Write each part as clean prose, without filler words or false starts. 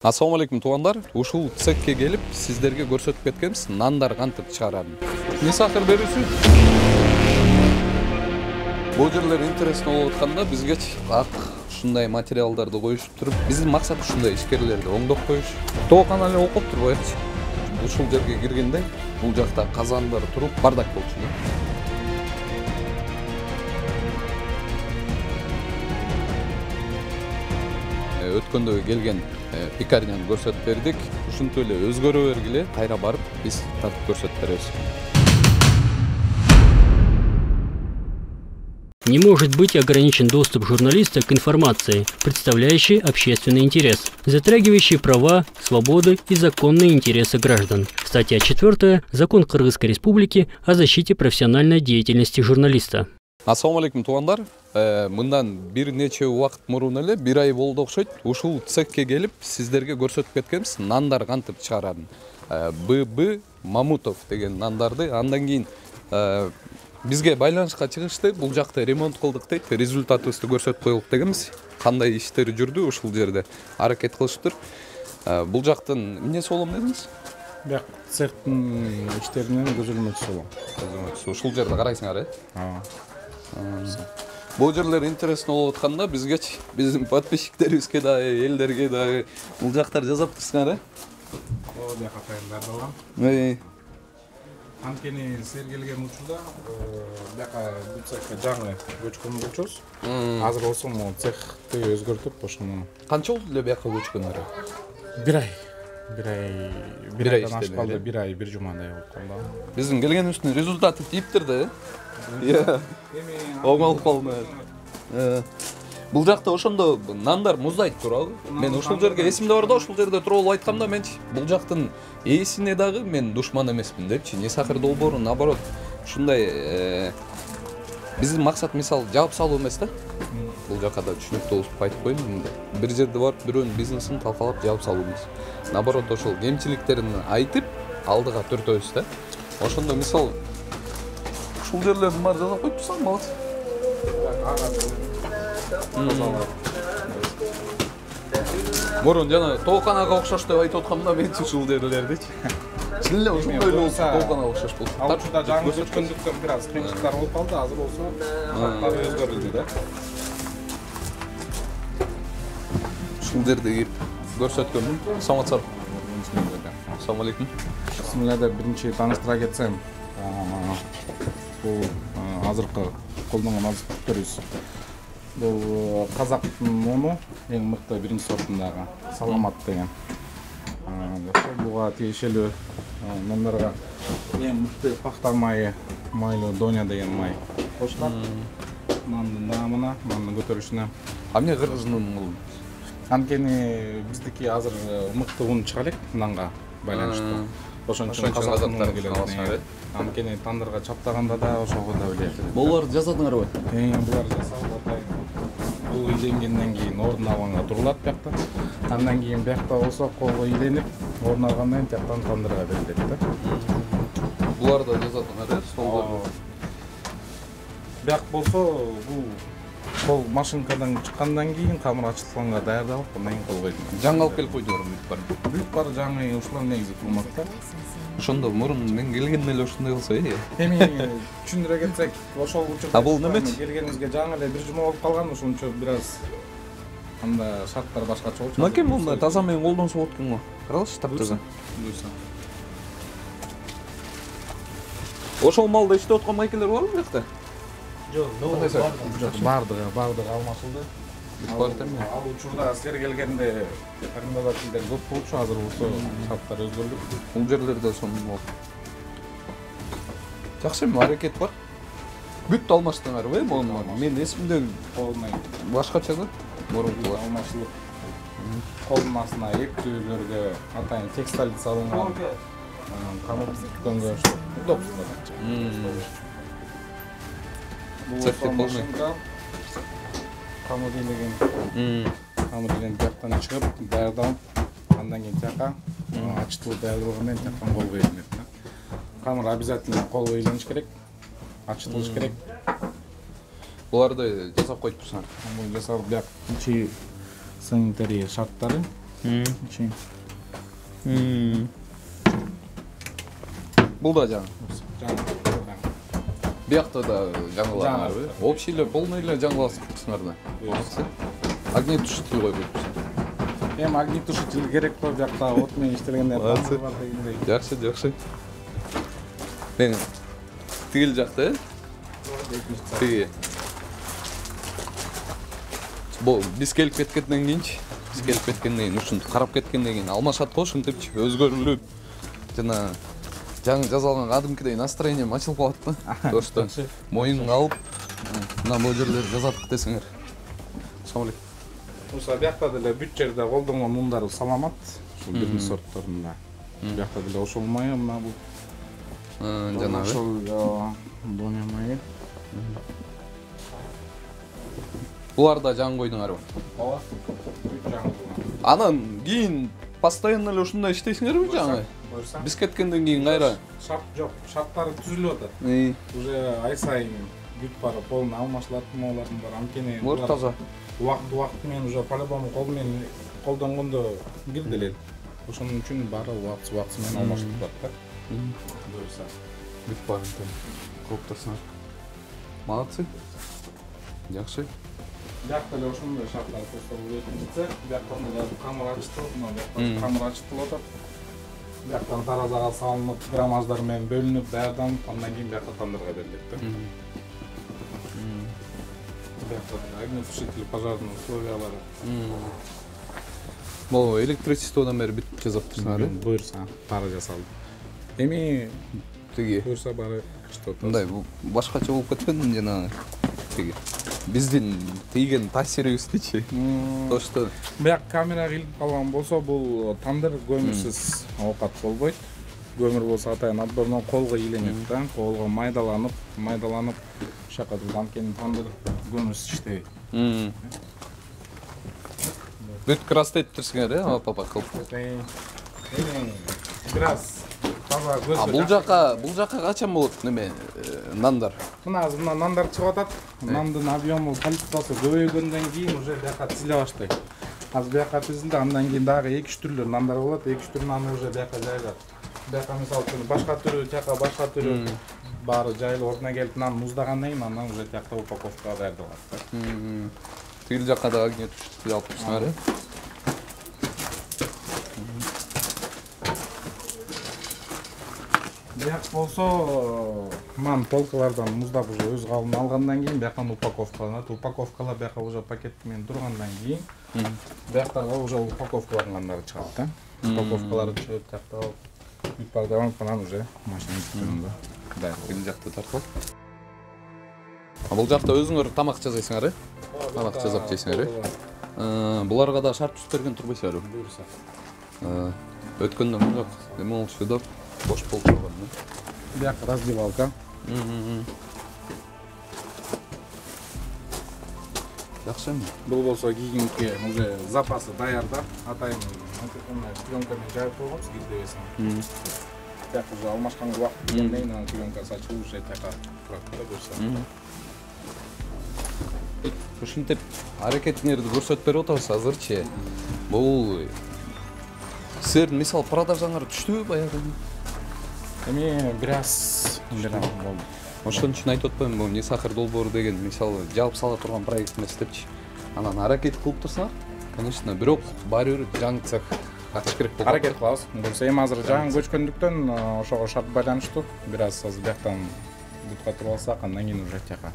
Assalamu алейкум туугандар. Ушул цехке келип, сиздерге көрсөтүп кеткенбиз нандар кантип чыгарарын. Несакыр берүүсү. Бул жерлер интересно болуп атканда бизге ак ушундай материалдарды коюшуп туруп, биздин максат ушундай ишкерлерди оңдоп коюш. Тоокан эле окуп турбайчы. Ушул жерге киргенде бул жакта казандар туруп бардак болчу. Өткөндө келген пекарняны көрсөтүп бердик. Ушинтип эле өзгөрө бергиле, кайра барып биз тартып көрсөтүп беребиз. Не может быть ограничен доступ журналиста к информации, представляющей общественный интерес, затрагивающей права, свободы и законные интересы граждан. Статья 4. Закон Кыргызской Республики о защите профессиональной деятельности журналиста. Assalamu алейкум туугандар. Мындан бир нече убакыт мурун эле, бир ай болду окшойт. Ушул цехке келип, сиздерге көрсөтүп кеткенбиз нандар кантип чыгарарын. ББ Мамутов деген нандарды андан кийин бизге байланышка чыгышты. Бул жакта ремонт кылдык дейт, результатыбызды көрсөтүп коелук дегенбиз. Кандай иштер жүрдү ушул жерде аракет кылышыптыр. Бул жактын эмнеси болом дедиңиз? Бияк цехтин иштеринен көзөлмөчүсү болом. Ушул жерде карайсыңар, Бул жерлер интересно болуп атканда бизге, биздин подписчиктерибизге дагы, элдерге дагы бул жактар жасап турсуңар, О, бияка дайындалган. Анткени силер келген учурда бияка бул цехке жаңы көчкөн болчубуз. Азыр болсо могу цехти өзгөртүп, ошону. Канча болду эле бияка көчкөнүрө? Бир айдан ашпалды, бир жумадай болуп калды. Биздин келгенибиздин результаты тийиптир да. Оңолуп калды. Бул жакта ошондо нандар муздайт турабы? Мен ушул жерге эсимде бар да, ушул жерде туруп алып айткамда менчи бул жактын ээсине дагы мен душман эмесмин депчи. Несакыр долбоору наоборот ушундай биздин максат мисалы жаап салуу эмес да. Бул жака да түшүнүктүү болуп айтып коеюн. Бир жерде барып бирөөнүн бизнесин талкалап жаап салуу эмес. Наоборот ошол кемчиликтерин айтып алдыга түртөбүз да. Ошондо мисалы ушул жерлердин баары жасап коюп турсаң болот. Мурун жана тооканага окшош деп айтып аткамда менчи ушул жерлердичи. Чын эле ушундай эле болсо тооканага окшош болду. Ал учурда жаңы көчкөндүктөн бир аз кыйынчылыктар болуп калды, азыр болсо шарттар өзгөрүлдү да. Ушул жерде көрсөткөнмүн. Саламатсыздар. Assalamu алейкум. Силерге биринчи тааныштыра кетсем, бул азыркы колдонгон азык-түлүктерибиз. Бул казактын уну эң мыкты биринчи сортундагы Саламат деген. Буга тиешелүү номерге эң мыкты пахта майы, майлуу Доня деген май кошулат. Нандын даамына, нандын көтөрүшүнө. Эмне кыргыздын бул? Анткени биздики азыр мыкты ун чыга элек нанга байланыштуу. Ошон үчүн казактар келет. Анткени тандырга чаптаганда да ошого да влиять этет. Буларды жасадыңарбы? Булар жасалып бул ийленгенден кийин ордун алганга турулат биякта. Андан кийин биякта болсо колго ийленип, ордун алгандан кийин тияктан тандырга берилет да. Буларды жасадыңар, столдор. Бияк болсо бул кол машинкадан чыккандан кийин камыр ачылганга даярдалып, андан кийин кол коюлат. Жаңы алып келип койдуңар бүт бар. Бүт бар жаңы ушулар негизи турмак да. Ошондо мурун мен келгенде эле ушундай болсо, Эми түшүндүрө кетсек, ошол учурда бул немечи? келгенибизге жаңы эле бир жума болуп калган, ошон үчүн бир аз анда шарттар башкача болчу. Макем мындай таза менен колдонсо болот экен го. Каралычы таптаза. Ошол малда иштеп аткан майкелер барбы бу жакта? Жок, бардыгы алмашылды. Ал учурда силер келгенде арендодательдер көп болчу, азыр болсо шарттар өзгөрдү. Бул жерлерде сонун болот. Жакшы эми аракет бар. Бүт алмаштыңарбы, мен эсимде башкача да. Мурункулар алмашылып. Колдун астына эптөөлөргө атайын текстиль салынган. Камыр түккөнгө удобство. Цехте полный. Камыр ийлеген жактан чыгып, даярдалып, андан кийин тияка ачытылып даярдалгандан кийин тияктан колго ийленет. Камыр обязательно колго ийлениш керек, ачытылыш керек. Буларды жасап коюп турсуңар. Бул жасалып бияк ичи санитария шарттары Чейин. Бул да жаңы. Жаңы. Биякта да жаңыларбы? Общий эле полный эле жаңыласыңар да. Огнетушитель койбойт. Эми огнетушитель керек го, биякта от менен иштелгендер бар дегендей. Жакшы, жакшы. Мен тигил жакта, тиги. Биз келип кеткенден кийин, ушинтип карап кеткенден кийин алмашат го, ушинтипчи өзгөрүлүп, жана жаңы жазалган кадимкидей настроением ачылып калат да. Ошто моюнга алып, мына бул жерлер жазатык десеңер. Assalamu alaikum. Ошо биякта деле бүт жерде колдонгон ундар саламат, ушул бирдин сорттарында. Биякта деле ошол майы, мына бул жанагы. Ошол боня майы. Булар да жаңы койдуңарбы? Ооба. Бүт жаңы. Анан кийин постоянно эле ушундай иштейсиңерби жаңы? Биз кеткенден кийин кайра? Шарт жок, шарттары түзүлүп атат. Уже ай сайын бүт бары полный алмашылат, моолардын баары анткени булар таза. Убакыт менен уже по-любому кол менен колдонгондо кирди эле. Ошонун үчүн баары убакыт менен алмашылып атат да. Буюрса. Бүт баарын кылып турсаңар. Молодцы. Жакшы. Биякта эле ошондой шарттар көздөбү өтүнчү. Биякта деле камер ачтылып, мына биякта камер ачтылып атат. Бияктан таразага салынып, граммаждар менен бөлүнүп, даярданып, андан кийин биякка тандырга берилет да. Биякта огнетушитель пожарный условиялары. Бул электричестводон бери бүтүп жасаптырсыңар, Буюрса, баары жасалды. Эми тиги. Буюрса баары иштеп атат. Мындай башкача болуп кеткен жана тиги. Биздин тийген таасирибиздичи. Ошто Бияк камерага илип калган болсо, бул тандыр көмүрсүз оокат болбойт. Көмүр болсо атайын отборно колго ийленет да, колго майдаланып, шака анткени тандыр көмүрсүз иштебейт. бүт крастеттирсиңер, апа кылып. Эми бир аз таза көзгө. Бул жака качан болот неме нандар? Мына азыр мына нандар чыгып атат. Нандын объему количествосу көбөйгөндөн кийин уже бияка тизиле баштайт. Азыр бияка тизилди, андан кийин дагы 2-3 түрлүү нандар болот. 2-3 түрлүү нанды уже бияка жайлап. Бияка мисалы үчүн башка түрү, тияка башка түрү баары жайлып ордуна келип нан муздагандан кийин андан уже тиякта упаковкага даярдалат. Тигил жака да огнетушитель алып турсуңар, Бияк болсо, ман полкалардан муздап уже өз кабылын алгандан кийин бияктан упаковкаланат. Упаковкалар бияка уже пакет менен тургандан кийин бияктага уже упаковкалангандары чыгат да. Упаковкалары чыгып тиякта бүт баары даванып анан уже машина түрүндө даяр. Бул жакта тартып. Бул жакта өзүңөр тамак жасайсыңар, Тамак жасап жейсиңер, Буларга да шарт түзүп берген турбайсыңарбы? Буюрса. Өткөндө мындай эме болчу да, бош болуп калган. Бияк раздевалка. Жакшы эми. Бул болсо кийинки уже запасы даярда. Атайын пленкамен жайып койгонбуз кирдебесин. Тияк уже алмашканга убакыт келгенден кийин анан пленкасы ачылып уже тияка турат да буюрса. Ушинтип аракетиңерди көрсөтүп берип атабыз азырчы. Бул силер мисал продажаңар түштүбү баягы? Эми бир аз болду. Ошон үчүн айтып атпаймынбы, бул не сахар долбоору деген мисалы жаап сала турган проект эмес депчи. Анан аракет кылып турсак, конечно, бирок баары бир жаңы цех ачыш керек болот. Аракет кылабыз. Буюрса эми азыр жаңы көчкөндүктөн ошого шарт байланыштуу. Бир аз азыр бияктан бутка туруп алсак, андан кийин уже тияка.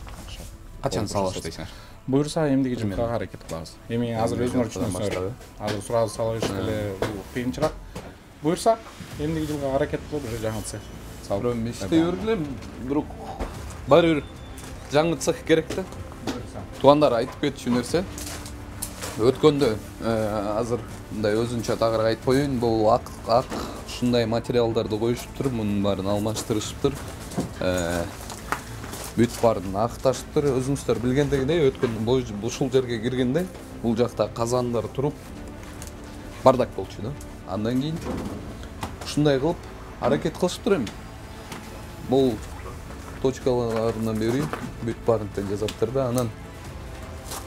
Качан сала баштайсыңар? Буюрса эмдиги жылга аракет кылабыз. Эми азыр өзүңөр түшүнөсүңөр. Азыр сурабыз салып эле кыйынчыраак. Буюрса эмдиги жылга аракет кылып уже жаңы цех салып. Бирок иштей бергиле, бирок баары бир жаңы цех керек да. Туугандар айтып кетчү нерсе. Өткөндө азыр мындай өзүнчө тагыраак айтып коеюн, бул ак ушундай материалдарды коюшуптур, мунун баарын алмаштырышыптыр. Бүт баарын акташыптыр. Өзүңүздөр билгендегидей өткөн ушул жерге киргенде бул жакта казандар туруп бардак болчу да. Андан кийин ушундай кылып аракет кылышыптыр эми. Бул точкаларынан бери бүт баарын тең жасаптыр да. Анан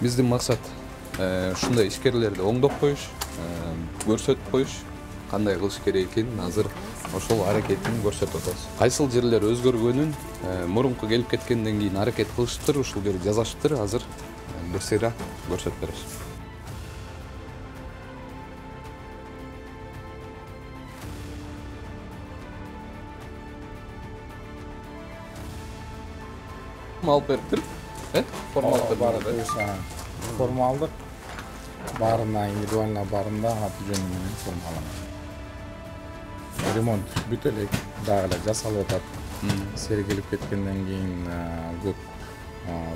биздин максат ушундай ишкерлерди оңдоп коюш, көрсөтүп коюш, кандай кылыш керек экенин азыр ошол аракетин көрсөтүп атабыз. Кайсыл жерлер өзгөргөнүн мурунку келип кеткенден кийин аракет кылышыптыр, ушул жерде жазышыптыр, азыр бир сыйра көрсөтүп беребиз. Алып бериптир, форма алдык. Барына, индивидуально барында аты жөнү менен форма алынат. Ремонт бүт элек дагы эле жасалып атат. Сергелип кеткенден кийин көп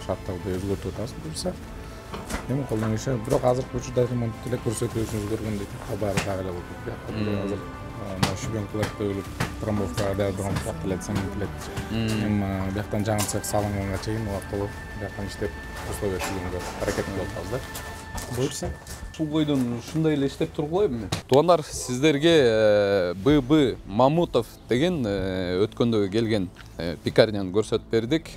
шарттарды өзгөртүп атабыз буюрса. Эми колдон келиши, бирок азыркы учурда ремонт эле көрсөтүүсүн өзгөргөндөй кабары дагы эле болуп жатат. Азыр шүбөнкүлөр төгүлүп, трамбовка даярдаган уктап келет, цемент келет. Эми бияктан жаңы цех салынганга чейин убактылуу бияктан иштеп условия түзүүгө аракет кылып атабыз да. Буюрса ушул бойдон ушундай эле иштеп тургула эми. Туугандар, сиздерге ББ Мамутов деген өткөндө келген пекарняны көрсөтүп бердик.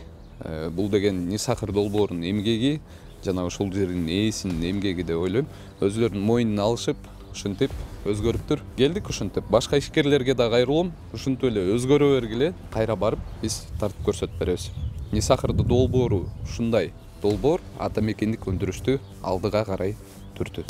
Бул деген Нисахыр долбоорунун эмгеги жана ушул жердин ээсинин эмгеги деп ойлойм. Өзүлөрүнүн мойнуна алышып, ушинтип өзгөрүптүр. Келдик ушинтип. Башка ишкерлерге да кайрылам. Ушинтип эле өзгөрө бергиле, кайра барып биз тартып көрсөтүп беребиз. Нисахырдын долбоору ушундай долбоор ата мекендик өндүрүштү алдыга карай түртү.